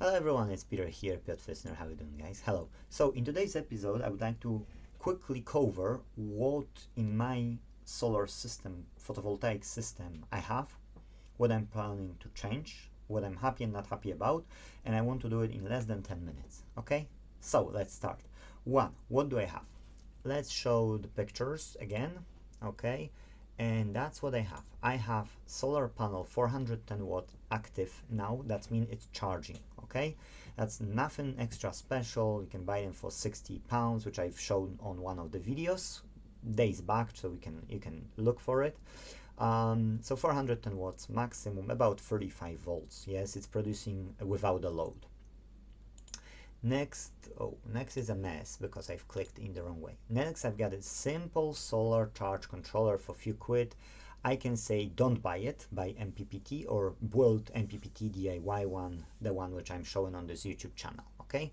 Hello everyone, it's Peter here, Piotr Fissner. How are you doing, guys? Hello. So in today's episode, I would like to quickly cover what in my solar system, photovoltaic system I have, what I'm planning to change, what I'm happy and not happy about, and I want to do it in less than 10 minutes, okay? So let's start. One, what do I have? Let's show the pictures again, okay? And that's what I have. I have solar panel 410 watt active now. That means it's charging, okay? That's nothing extra special. You can buy them for £60, which I've shown on one of the videos days back, so you can look for it. So 410 watts maximum, about 35 volts. Yes, it's producing without a load. Next is a mess because I've clicked in the wrong way. Next, I've got a simple solar charge controller for few quid. I can say don't buy it, buy MPPT or build MPPT DIY one, the one which I'm showing on this YouTube channel, okay?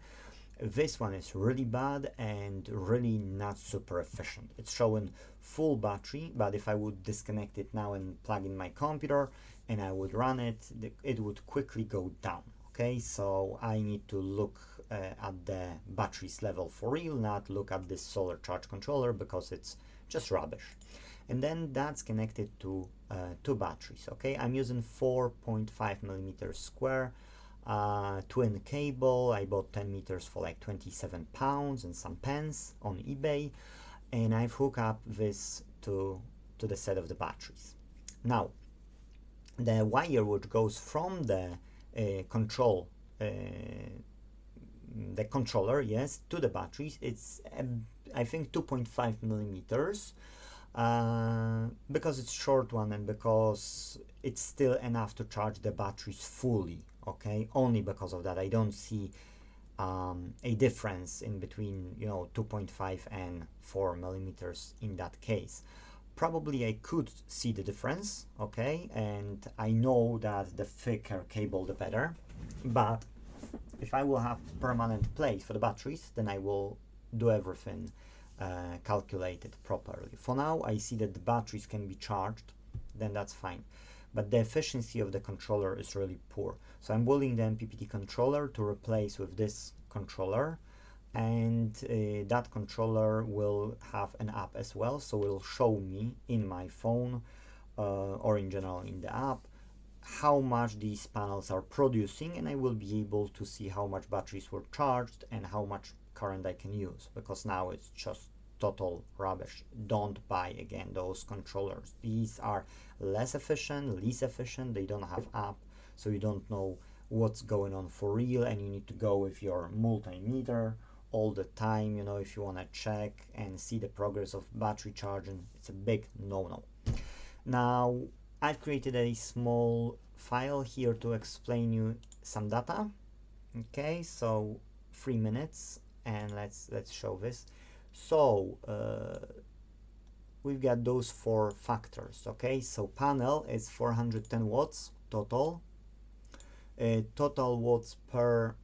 This one is really bad and really not super efficient. It's showing full battery, but if I would disconnect it now and plug in my computer and I would run it, it would quickly go down. Okay, so I need to look at the batteries level for real, not look at this solar charge controller because it's just rubbish. And then that's connected to two batteries. Okay, I'm using 4.5 millimeters square twin cable. I bought 10 meters for like £27 and some pence on eBay, and I've hooked up this to the set of the batteries. Now, the wire which goes from the controller, yes, to the batteries, it's I think 2.5 millimeters because it's short one and because it's still enough to charge the batteries fully. Okay, only because of that I don't see a difference in between 2.5 and 4 millimeters in that case. Probably I could see the difference, okay, and I know that the thicker cable the better, but if I will have permanent place for the batteries, then I will do everything calculated properly. For now, I see that the batteries can be charged, then that's fine, but the efficiency of the controller is really poor. So I'm building the MPPT controller to replace with this controller, and that controller will have an app as well, so it will show me in my phone or in general in the app how much these panels are producing, and I will be able to see how much batteries were charged and how much current I can use, because now it's just total rubbish. Don't buy again those controllers. These are less efficient, least efficient, they don't have app, so you don't know what's going on for real, and you need to go with your multimeter all the time, if you want to check and see the progress of battery charging. It's a big no-no. Now, I've created a small file here to explain you some data. Okay, so 3 minutes, and let's show this. So we've got those 4 factors. Okay, so panel is 410 watts total. Total watts per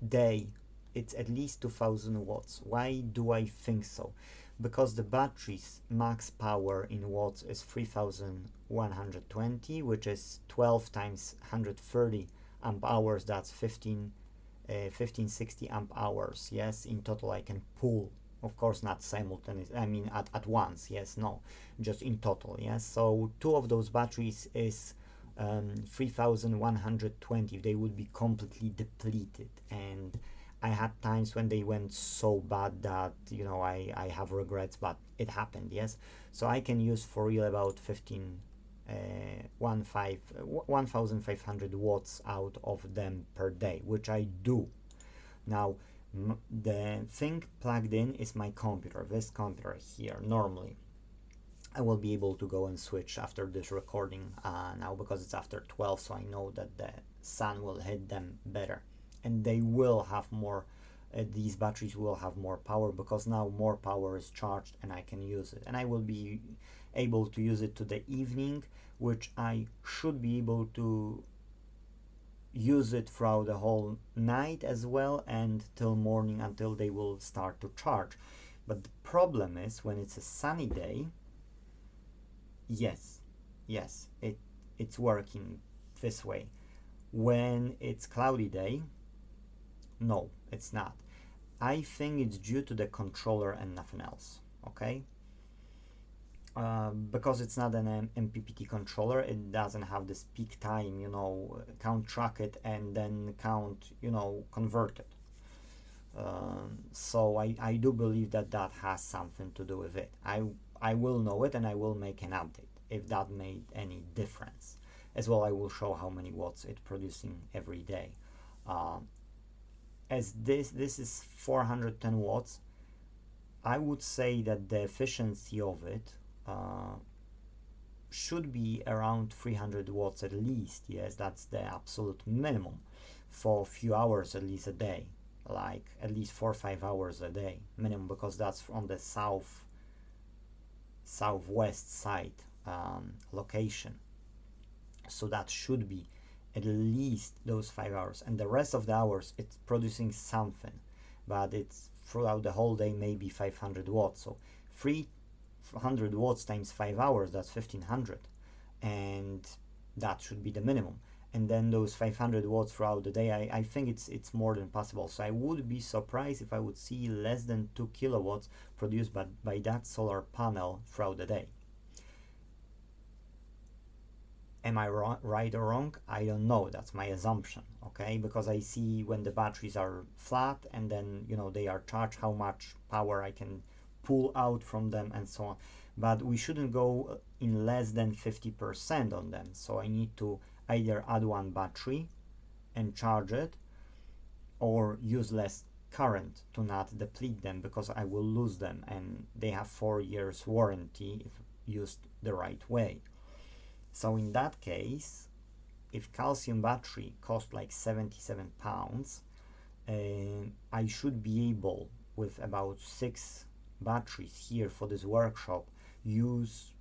day, it's at least 2000 watts. Why do I think so? Because the battery's max power in watts is 3120, which is 12 times 130 amp hours. That's 1560 amp hours. Yes, in total I can pull, of course not simultaneously, I mean at once, yes, no, just in total. Yes, so 2 of those batteries is 3120. They would be completely depleted, and I had times when they went so bad that I have regrets, but it happened. Yes, so I can use for real about 1500 watts out of them per day, which I do. Now the thing plugged in is my computer, this computer here. Normally I will be able to go and switch after this recording now, because it's after 12, so I know that the sun will hit them better, and they will have more, these batteries will have more power, because now more power is charged and I can use it, and I will be able to use it to the evening, which I should be able to use it throughout the whole night as well, and till morning, until they will start to charge. But the problem is when it's a sunny day, yes, it's working this way. when it's cloudy day, no, it's not. I think it's due to the controller and nothing else, okay? Because it's not an MPPT controller, it doesn't have this peak time, you know, count track it and then count, you know, convert it. So I do believe that that has something to do with it. I will know it and I will make an update if that made any difference. As well, I will show how many watts it's producing every day. As this is 410 watts, I would say that the efficiency of it should be around 300 watts at least. Yes, that's the absolute minimum for a few hours at least a day, like at least 4 or 5 hours a day minimum, because that's on the southwest side location. So that should be at least those 5 hours, and the rest of the hours it's producing something, but it's throughout the whole day maybe 500 watts. So 300 watts times 5 hours, that's 1500, and that should be the minimum. And then those 500 watts throughout the day, I think it's more than possible. So I would be surprised if I would see less than 2 kilowatts produced by that solar panel throughout the day. Am I right or wrong? I don't know. That's my assumption, okay? Because I see when the batteries are flat and then, you know, they are charged, how much power I can pull out from them and so on. But we shouldn't go in less than 50% on them. So I need to either add one battery and charge it, or use less current to not deplete them, because I will lose them, and they have 4 years warranty if used the right way. So in that case, if calcium battery cost like 77 pounds, I should be able, with about 6 batteries here for this workshop, use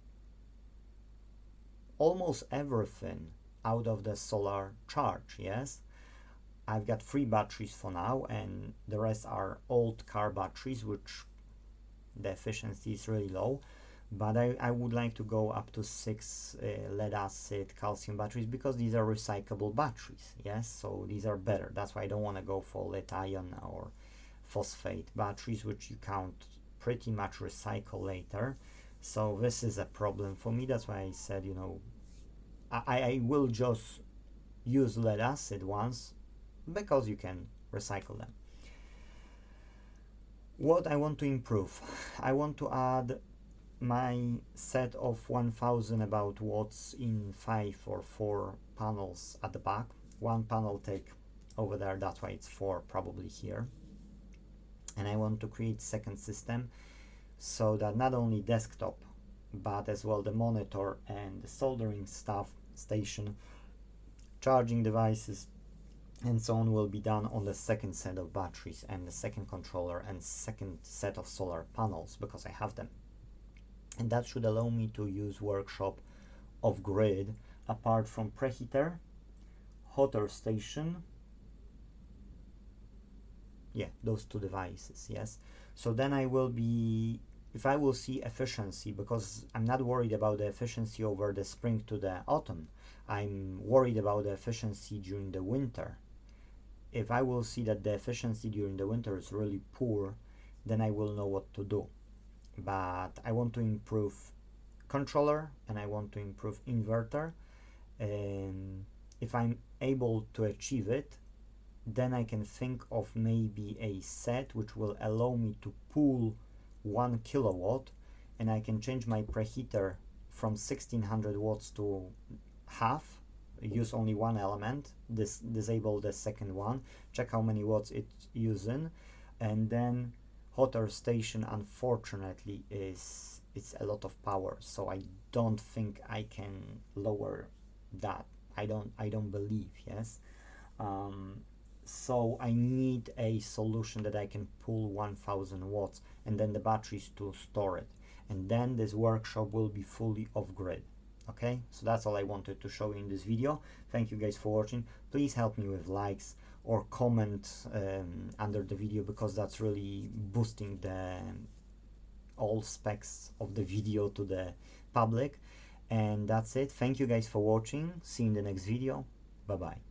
almost everything out of the solar charge. Yes, I've got 3 batteries for now, and the rest are old car batteries, which the efficiency is really low. But I would like to go up to 6 lead acid calcium batteries, because these are recyclable batteries. Yes, so these are better. That's why I don't want to go for lead ion or phosphate batteries, which you can't pretty much recycle later. So this is a problem for me. That's why I said, you know, I will just use lead acid ones, because you can recycle them. What I want to improve, I want to add my set of 1000 about watts in 5 or 4 panels at the back. One panel take over there, that's why it's 4 probably here. And I want to create second system, so that not only desktop but as well the monitor and the soldering stuff station, charging devices and so on will be done on the second set of batteries and the second controller and second set of solar panels, because I have them. And that should allow me to use workshop off grid, apart from preheater, hotter station, yeah, those 2 devices. Yes, so then I will be, if I will see efficiency, because I'm not worried about the efficiency over the spring to the autumn, I'm worried about the efficiency during the winter. If I will see that the efficiency during the winter is really poor, then I will know what to do. But I want to improve controller and I want to improve inverter, and if I'm able to achieve it, then I can think of maybe a set which will allow me to pull 1 kilowatt, and I can change my preheater from 1600 watts to half, use only one element, disable the second one, check how many watts it's using, and then hotter station unfortunately it's a lot of power, so I don't think I can lower that. I don't believe. Yes, so I need a solution that I can pull 1000 watts and then the batteries to store it, and then this workshop will be fully off grid. Okay, so that's all I wanted to show you in this video. Thank you guys for watching. Please help me with likes or comment under the video, because that's really boosting the all specs of the video to the public. And that's it. Thank you guys for watching. See you in the next video. Bye bye.